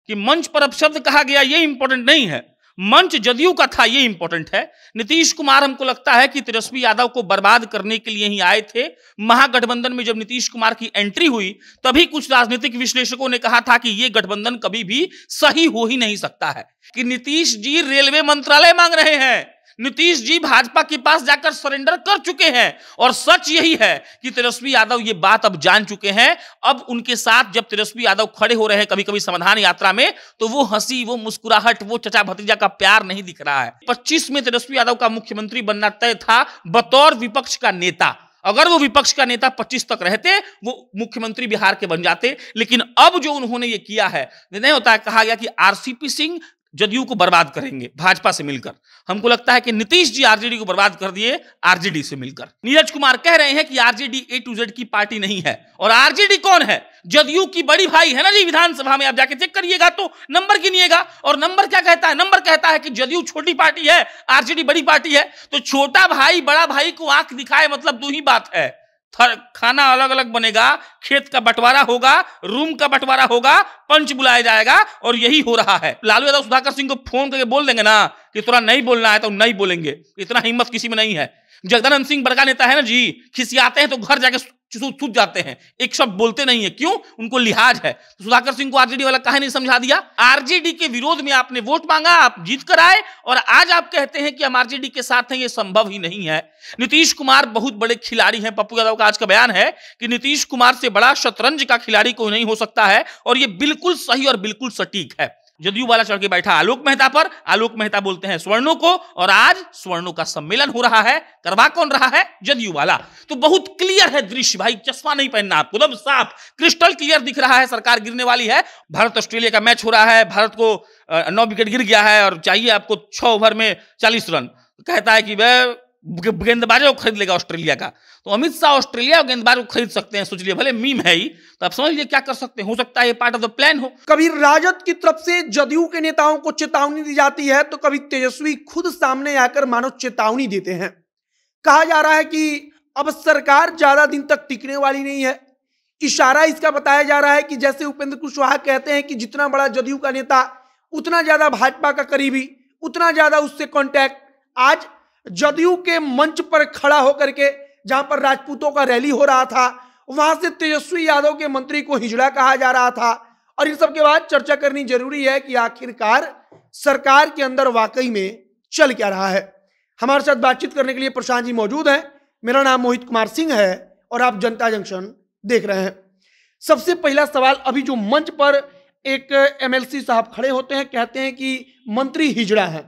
कि मंच पर अपशब्द कहा गया ये इंपॉर्टेंट नहीं है, मंच जदयू का था ये इंपॉर्टेंट है। नीतीश कुमार हमको लगता है कि तेजस्वी यादव को बर्बाद करने के लिए ही आए थे। महागठबंधन में जब नीतीश कुमार की एंट्री हुई तभी कुछ राजनीतिक विश्लेषकों ने कहा था कि ये गठबंधन कभी भी सही हो ही नहीं सकता है, कि नीतीश जी रेलवे मंत्रालय मांग रहे हैं, नीतीश जी भाजपा के पास जाकर सरेंडर कर चुके हैं। और सच यही है कि तेजस्वी यादव ये बात अब जान चुके हैं। अब उनके साथ जब तेजस्वी यादव खड़े हो रहे हैं कभी कभी समाधान यात्रा में, तो वो हंसी, वो मुस्कुराहट, वो चचा भतीजा का प्यार नहीं दिख रहा है। 25 में तेजस्वी यादव का मुख्यमंत्री बनना तय था बतौर विपक्ष का नेता। अगर वो विपक्ष का नेता 25 तक रहते, वो मुख्यमंत्री बिहार के बन जाते। लेकिन अब जो उन्होंने ये किया है, नहीं होता है, कहा गया कि आरसीपी सिंह जदयू को बर्बाद करेंगे भाजपा से मिलकर। हमको लगता है कि नीतीश जी आरजेडी को बर्बाद कर दिए आरजेडी से मिलकर। नीरज कुमार कह रहे हैं कि आरजेडी ए टू जेड की पार्टी नहीं है। और आरजेडी कौन है? जदयू की बड़ी भाई है ना जी। विधानसभा में आप जाके चेक करिएगा तो नंबर गिनिएगा, और नंबर क्या कहता है? नंबर कहता है कि जदयू छोटी पार्टी है, आरजेडी बड़ी पार्टी है। तो छोटा भाई बड़ा भाई को आंख दिखाए मतलब दो ही बात है, खाना अलग अलग बनेगा, खेत का बंटवारा होगा, रूम का बंटवारा होगा, पंच बुलाया जाएगा, और यही हो रहा है। लालू यादव सुधाकर सिंह को फोन करके बोल देंगे ना कि थोड़ा नहीं बोलना है तो नहीं बोलेंगे, इतना हिम्मत किसी में नहीं है। जगदानंद सिंह बड़का नेता है ना जी, खिसियाते हैं तो घर जाके सूत जाते हैं, एक शब्द बोलते नहीं है। क्यों? उनको लिहाज है। तो सुधाकर सिंह को आरजेडी वाला काहे नहीं समझा दिया? आरजेडी के विरोध में आपने वोट मांगा, आप जीत कर आए, और आज आप कहते हैं कि हम आरजेडी के साथ हैं। ये संभव ही नहीं है। नीतीश कुमार बहुत बड़े खिलाड़ी हैं। पप्पू यादव का आज का बयान है कि नीतीश कुमार से बड़ा शतरंज का खिलाड़ी कोई नहीं हो सकता है, और ये बिल्कुल सही और बिल्कुल सटीक है। जदयू वाला चढ़ के बैठा आलोक मेहता पर, आलोक मेहता बोलते हैं स्वर्णों को, और आज स्वर्णों का सम्मेलन हो रहा है। करवा कौन रहा है? जदयू वाला। तो बहुत क्लियर है दृश्य भाई, चश्मा नहीं पहनना आपको, एकदम साफ क्रिस्टल क्लियर दिख रहा है। सरकार गिरने वाली है। भारत ऑस्ट्रेलिया का मैच हो रहा है, भारत को 9 विकेट गिर गया है, और चाहिए आपको 6 ओवर में 40 रन। कहता है कि वह गेंदबाजों को खरीद लेगा ऑस्ट्रेलिया का। तो अमित शाह ऑस्ट्रेलिया और गेंदबाज को खरीद सकते हैं, सोच लिए, भले मीम है ही, तो आप समझ लीजिए क्या कर सकते हैं। हो सकता है ये पार्ट ऑफ द प्लान हो। कभी राजद की तरफ से जदयू के नेताओं को चेतावनी दी जाती है, तो कभी तेजस्वी खुद सामने आकर मानो चेतावनी देते हैं। कहा जा रहा है कि अब सरकार ज्यादा दिन तक टिकने वाली नहीं है। इशारा इसका बताया जा रहा है कि जैसे उपेंद्र कुशवाहा कहते हैं कि जितना बड़ा जदयू का नेता उतना ज्यादा भाजपा का करीबी, उतना ज्यादा उससे कॉन्टैक्ट। आज जदयू के मंच पर खड़ा होकर के, जहां पर राजपूतों का रैली हो रहा था, वहां से तेजस्वी यादव के मंत्री को हिजड़ा कहा जा रहा था। और इन सब के बाद चर्चा करनी जरूरी है कि आखिरकार सरकार के अंदर वाकई में चल क्या रहा है। हमारे साथ बातचीत करने के लिए प्रशांत जी मौजूद हैं। मेरा नाम मोहित कुमार सिंह है और आप जनता जंक्शन देख रहे हैं। सबसे पहला सवाल, अभी जो मंच पर एक एमएलसी साहब खड़े होते हैं, कहते हैं कि मंत्री हिजड़ा है।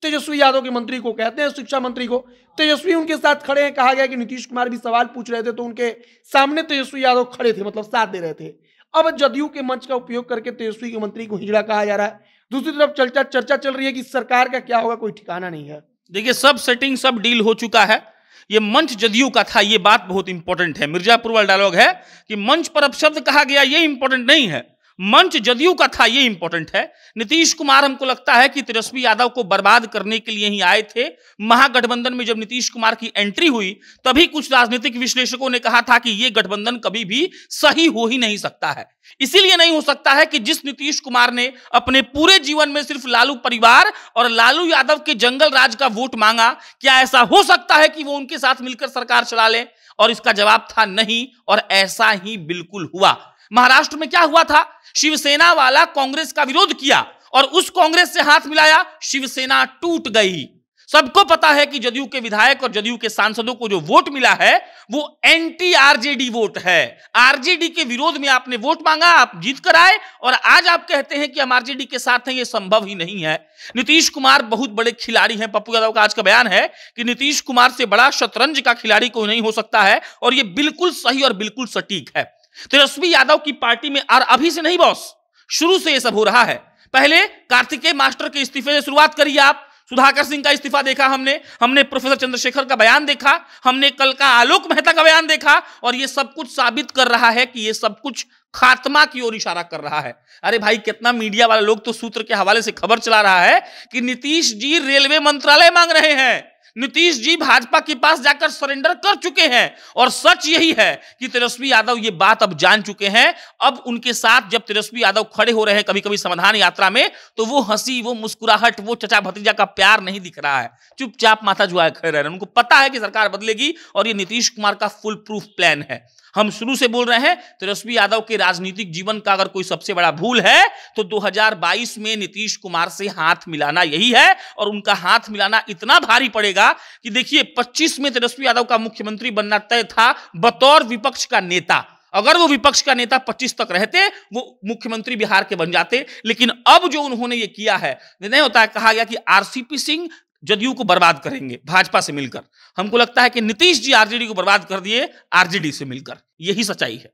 तेजस्वी यादव के मंत्री को कहते हैं, शिक्षा मंत्री को। तेजस्वी उनके साथ खड़े हैं। कहा गया कि नीतीश कुमार भी सवाल पूछ रहे थे तो उनके सामने तेजस्वी यादव खड़े थे, मतलब साथ दे रहे थे। अब जदयू के मंच का उपयोग करके तेजस्वी के मंत्री को हिजड़ा कहा जा रहा है। दूसरी तरफ चर्चा चल रही है कि सरकार का क्या होगा, कोई ठिकाना नहीं है। देखिए, सब सेटिंग, सब डील हो चुका है। ये मंच जदयू का था, ये बात बहुत इंपॉर्टेंट है। मिर्जापुर वाला डायलॉग है कि मंच पर अपशब्द कहा गया ये इंपॉर्टेंट नहीं है, मंच जदयू का था ये इंपॉर्टेंट है। नीतीश कुमार हमको लगता है कि तेजस्वी यादव को बर्बाद करने के लिए ही आए थे। महागठबंधन में जब नीतीश कुमार की एंट्री हुई तभी कुछ राजनीतिक विश्लेषकों ने कहा था कि ये गठबंधन कभी भी सही हो ही नहीं सकता है। इसीलिए नहीं हो सकता है कि जिस नीतीश कुमार ने अपने पूरे जीवन में सिर्फ लालू परिवार और लालू यादव के जंगल राज का वोट मांगा, क्या ऐसा हो सकता है कि वो उनके साथ मिलकर सरकार चला ले? और इसका जवाब था नहीं, और ऐसा ही बिल्कुल हुआ। महाराष्ट्र में क्या हुआ था? शिवसेना वाला कांग्रेस का विरोध किया और उस कांग्रेस से हाथ मिलाया, शिवसेना टूट गई। सबको पता है कि जदयू के विधायक और जदयू के सांसदों को जो वोट मिला है वो एंटी आरजेडी वोट है। आरजेडी के विरोध में आपने वोट मांगा, आप जीत कर आए, और आज आप कहते हैं कि हम आरजेडी के साथ हैं। ये संभव ही नहीं है। नीतीश कुमार बहुत बड़े खिलाड़ी हैं। पप्पू यादव का आज का बयान है कि नीतीश कुमार से बड़ा शतरंज का खिलाड़ी कोई नहीं हो सकता है, और ये बिल्कुल सही और बिल्कुल सटीक है। तेजस्वी यादव की पार्टी में, और अभी से नहीं बॉस, शुरू से ये सब हो रहा है। पहले कार्तिकेय मास्टर के इस्तीफे से शुरुआत करिए आप। सुधाकर सिंह का इस्तीफा देखा हमने प्रोफेसर चंद्रशेखर का बयान देखा, हमने कल का आलोक मेहता का बयान देखा, और ये सब कुछ साबित कर रहा है कि ये सब कुछ खात्मा की ओर इशारा कर रहा है। अरे भाई, कितना मीडिया वाले लोग तो सूत्र के हवाले से खबर चला रहा है कि नीतीश जी रेलवे मंत्रालय मांग रहे हैं, नीतीश जी भाजपा के पास जाकर सरेंडर कर चुके हैं और सच यही है कि तेजस्वी यादव ये बात अब जान चुके हैं। अब उनके साथ जब तेजस्वी यादव खड़े हो रहे हैं कभी कभी समाधान यात्रा में, तो वो हंसी, वो मुस्कुराहट, वो चचा भतीजा का प्यार नहीं दिख रहा है। चुपचाप माथा झुकाए खड़े रह रहे हैं। उनको पता है कि सरकार बदलेगी और ये नीतीश कुमार का फुल प्रूफ प्लान है। हम शुरू से बोल रहे हैं तेजस्वी यादव के राजनीतिक जीवन का अगर कोई सबसे बड़ा भूल है तो 2022 में नीतीश कुमार से हाथ मिलाना यही है। और उनका हाथ मिलाना इतना भारी पड़ेगा कि देखिए 25 में तेजस्वी यादव का मुख्यमंत्री बनना तय था बतौर विपक्ष का नेता। अगर वो विपक्ष का नेता 25 तक रहते, वो मुख्यमंत्री बिहार के बन जाते। लेकिन अब जो उन्होंने ये किया है, नहीं होता है, कहा गया कि आरसीपी सिंह जदयू को बर्बाद करेंगे भाजपा से मिलकर। हमको लगता है कि नीतीश जी आरजेडी को बर्बाद कर दिए आरजेडी से मिलकर। यही सच्चाई है।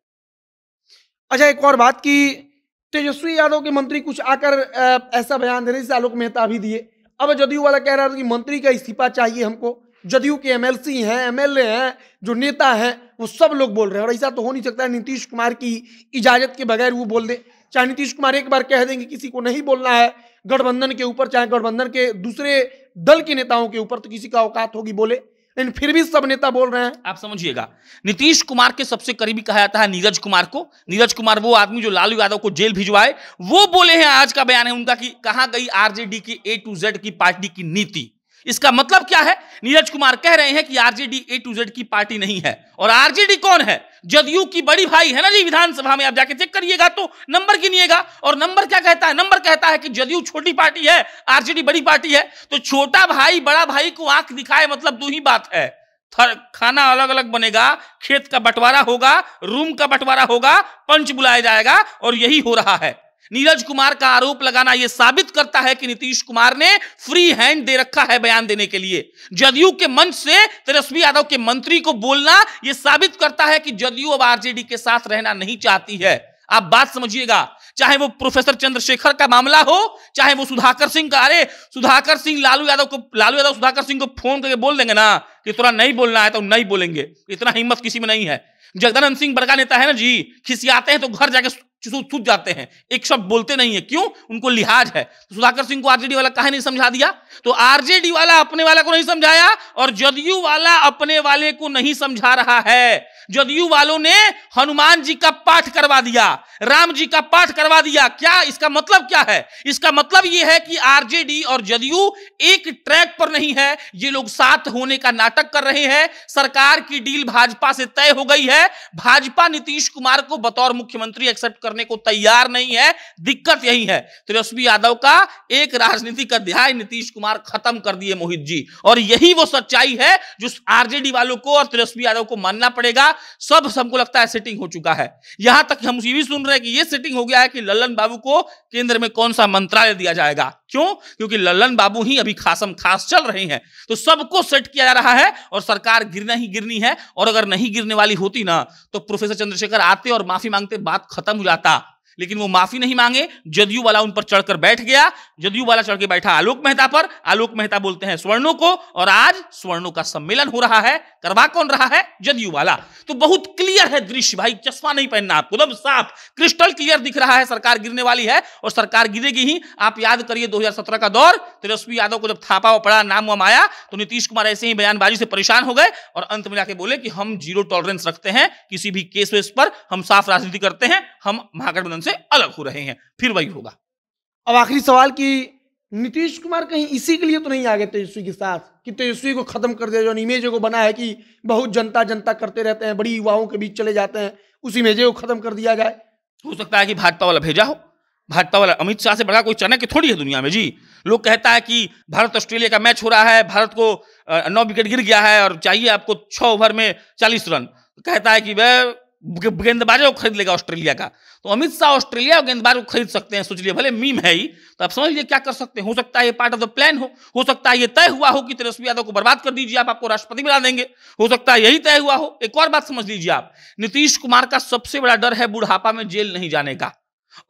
अच्छा, एक और बात कि तेजस्वी यादव के मंत्री कुछ आकर ऐसा बयान दे रहे हैं, आलोक मेहता भी दिए। अब जदयू वाला कह रहा था कि मंत्री का इस्तीफा चाहिए हमको। जदयू के एमएलसी हैं, एमएलए हैं, जो नेता हैं, वो सब लोग बोल रहे हैं। और ऐसा तो हो नहीं सकता है नीतीश कुमार की इजाजत के बगैर वो बोल दे। चाहे नीतीश कुमार एक बार कह देंगे किसी को नहीं बोलना है गठबंधन के ऊपर, चाहे गठबंधन के दूसरे दल के नेताओं के ऊपर, तो किसी का औकात होगी बोले, लेकिन फिर भी सब नेता बोल रहे हैं। आप समझिएगा, नीतीश कुमार के सबसे करीबी कहा जाता है नीरज कुमार को। नीरज कुमार वो आदमी जो लालू यादव को जेल भिजवाए, वो बोले हैं, आज का बयान है उनका कि कहां गई आरजेडी की A to Z की पार्टी की नीति। इसका मतलब क्या है? नीरज कुमार कह रहे हैं कि आरजेडी A to Z की पार्टी नहीं है। और आरजेडी कौन है? जदयू की बड़ी भाई है ना जी। विधानसभा में आप जाके चेक करिएगा तो नंबर गिनिएगा। और नंबर क्या कहता है? नंबर कहता है कि जदयू छोटी पार्टी है, आरजेडी बड़ी पार्टी है। तो छोटा भाई बड़ा भाई को आंख दिखाए, मतलब दो ही बात है, खाना अलग अलग बनेगा, खेत का बंटवारा होगा, रूम का बंटवारा होगा, पंच बुलाया जाएगा। और यही हो रहा है। नीरज कुमार का आरोप लगाना यह साबित करता है कि नीतीश कुमार ने फ्री हैंड दे रखा है बयान देने के लिए। जदयू के मंच से तेजस्वी यादव के मंत्री को बोलना यह साबित करता है कि जदयू अब आरजेडी के साथ रहना नहीं चाहती है। आप बात समझिएगा, चाहे वो प्रोफेसर चंद्रशेखर का मामला हो, चाहे वो सुधाकर सिंह का। अरे सुधाकर सिंह लालू यादव सुधाकर सिंह को फोन करके बोल देंगे ना कि थोड़ा नहीं बोलना है तो नहीं बोलेंगे। इतना हिम्मत किसी में नहीं है। जगदानंद सिंह बड़का नेता है ना जी, खिसियाते हैं तो घर जाके सूझ जाते हैं, एक शब्द बोलते नहीं है। क्यों? उनको लिहाज है। तो सुधाकर सिंह को आरजेडी वाला काहे नहीं समझा दिया? तो आरजेडी वाला अपने वाले को नहीं समझाया और जदयू वाला अपने वाले को नहीं समझा रहा है। जदयू वालों ने हनुमान जी का पाठ करवा दिया, राम जी का पाठ करवा दिया। क्या इसका मतलब क्या है? इसका मतलब यह है कि आरजेडी और जदयू एक ट्रैक पर नहीं है। ये लोग साथ होने का नाटक कर रहे हैं। सरकार की डील भाजपा से तय हो गई है। भाजपा नीतीश कुमार को बतौर मुख्यमंत्री एक्सेप्ट करने को तैयार नहीं है। दिक्कत यही है। तेजस्वी यादव का एक राजनीतिक अध्याय नीतीश कुमार खत्म कर दिए मोहित जी। और यही वो सच्चाई है जो आरजेडी वालों को और तेजस्वी यादव को मानना पड़ेगा। सब हमको लगता है सेटिंग हो चुका है। यहां तक हम ये भी सुन रहे हैं कि ये सेटिंग हो गया है कि लल्लन बाबू को केंद्र में कौन सा मंत्रालय दिया जाएगा। क्यों? क्योंकि लल्लन बाबू ही अभी खासम खास चल रहे हैं। तो सबको सेट किया जा रहा है और सरकार गिरना ही गिरनी है। और अगर नहीं गिरने वाली होती ना तो प्रोफेसर चंद्रशेखर आते और माफी मांगते, बात खत्म हो जाता। लेकिन वो माफी नहीं मांगे। जदयू वाला उन पर चढ़कर बैठ गया। जदयू वाला चढ़ के बैठा आलोक मेहता पर। आलोक मेहता बोलते हैं स्वर्णों को, और आज स्वर्णों का सम्मेलन हो रहा है। करवा कौन रहा है? जदयू वाला। तो बहुत क्लियर है दृश्य भाई, चश्मा नहीं पहनना आपको, एकदम साफ क्रिस्टल क्लियर दिख रहा है। सरकार गिरने वाली है और सरकार गिरेगी ही। आप याद करिए 2017 का दौर, तेजस्वी यादव को जब थापा पड़ा, नाम वाम आया, तो नीतीश कुमार ऐसे ही बयानबाजी से परेशान हो गए और अंत में जाके बोले कि हम जीरो टॉलरेंस रखते हैं किसी भी केस वेस पर, हम साफ राजनीति करते हैं, हम महागठबंधन से अलग हो रहे हैं। फिर वही होगा। अब आखिरी सवाल कि नीतीश कुमार कहीं इसी के लिए तो नहीं आ गए तेजस्वी के साथ कि तेजस्वी को खत्म कर दिया? जो इमेज को बना है कि बहुत जनता जनता करते रहते हैं, बड़ी युवाओं के बीच चले जाते हैं, उस इमेज को खत्म कर दिया जाए। हो सकता है कि भाजपा वाला भेजा हो। भाजपा वाला अमित शाह से बड़ा कोई चाणक्य थोड़ी है दुनिया में जी। लोग कहता है कि भारत ऑस्ट्रेलिया का मैच हो रहा है, भारत को 9 विकेट गिर गया है और चाहिए आपको 6 ओवर में 40 रन। कहता है कि वह गेंदबाजों को खरीद लेगा ऑस्ट्रेलिया का। तो अमित शाह ऑस्ट्रेलिया और गेंदबाज को खरीद सकते हैं, सोच लिए, भले मीम है ही। तो आप समझ लीजिए क्या कर सकते हैं। हो सकता है ये पार्ट ऑफ द प्लान हो सकता है ये तय हुआ हो कि तेजस्वी यादव को बर्बाद कर दीजिए, आप आपको राष्ट्रपति बना देंगे। हो सकता है यही तय हुआ हो। एक और बात समझ लीजिए आप, नीतीश कुमार का सबसे बड़ा डर है बुढ़ापा में जेल नहीं जाने का।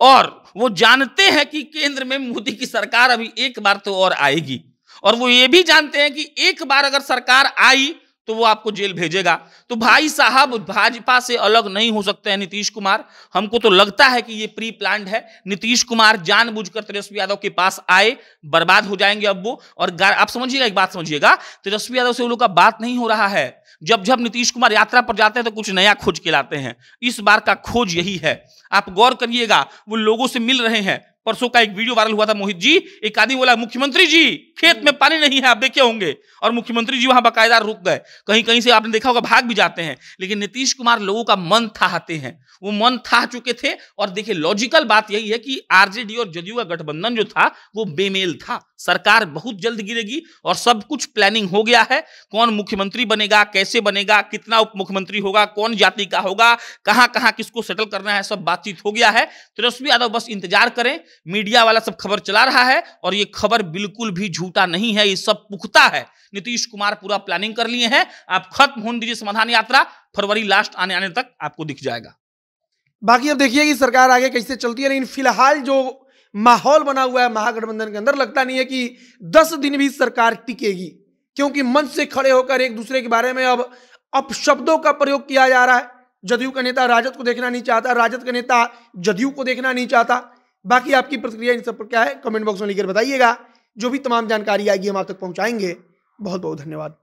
और वो जानते हैं कि केंद्र में मोदी की सरकार अभी एक बार तो और आएगी। और वो ये भी जानते हैं कि एक बार अगर सरकार आई तो वो आपको जेल भेजेगा। तो भाई साहब, भाजपा से अलग नहीं हो सकते हैं नीतीश कुमार। हमको तो लगता है कि ये प्री प्लान्ड है। नीतीश कुमार जानबूझकर तेजस्वी यादव के पास आए, बर्बाद हो जाएंगे अब वो। और आप समझिएगा, एक बात समझिएगा, तेजस्वी यादव से वो लोग का बात नहीं हो रहा है। जब जब नीतीश कुमार यात्रा पर जाते हैं तो कुछ नया खोज के लाते हैं। इस बार का खोज यही है। आप गौर करिएगा, वो लोगों से मिल रहे हैं। परसों का एक वीडियो वायरल हुआ था मोहित जी, एक आदमी बोला मुख्यमंत्री जी खेत में पानी नहीं है, आप देखे होंगे, और मुख्यमंत्री जी वहां बाकायदा रुक गए। कहीं कहीं से आपने देखा होगा भाग भी जाते हैं। लेकिन नीतीश कुमार लोगों का मन थाहते हैं, वो मन थाह चुके थे। और देखिए, लॉजिकल बात यही है कि आरजेडी और जदयू का गठबंधन जो था वो बेमेल था। सरकार बहुत जल्द गिरेगी और सब कुछ प्लानिंग हो गया है। कौन मुख्यमंत्री बनेगा, कैसे बनेगा, कितना उप मुख्यमंत्री होगा, कौन जाति का होगा, कहां कहां किसको सेटल करना है, सब बातचीत हो गया है। तेजस्वी यादव बस इंतजार करें। मीडिया वाला सब खबर चला रहा है और ये खबर बिल्कुल भी झूठा नहीं है, ये सब पुख्ता है। नीतीश कुमार पूरा प्लानिंग कर लिए हैं। आप खत्म होने दीजिए समाधान यात्रा, फरवरी लास्ट आने तक आपको दिख जाएगा। बाकी अब देखिए कि सरकार आगे कैसे चलती है। लेकिन फिलहाल जो माहौल बना हुआ है महागठबंधन के अंदर, लगता नहीं है कि 10 दिन भी सरकार टिकेगी, क्योंकि मंच से खड़े होकर एक दूसरे के बारे में अब अपशब्दों का प्रयोग किया जा रहा है। जदयू का नेता राजद को देखना नहीं चाहता, राजद का नेता जदयू को देखना नहीं चाहता। बाकी आपकी प्रतिक्रिया इन सब पर क्या है, कमेंट बॉक्स में लिखकर बताइएगा। जो भी तमाम जानकारी आएगी हम आप तक पहुंचाएंगे। बहुत बहुत धन्यवाद।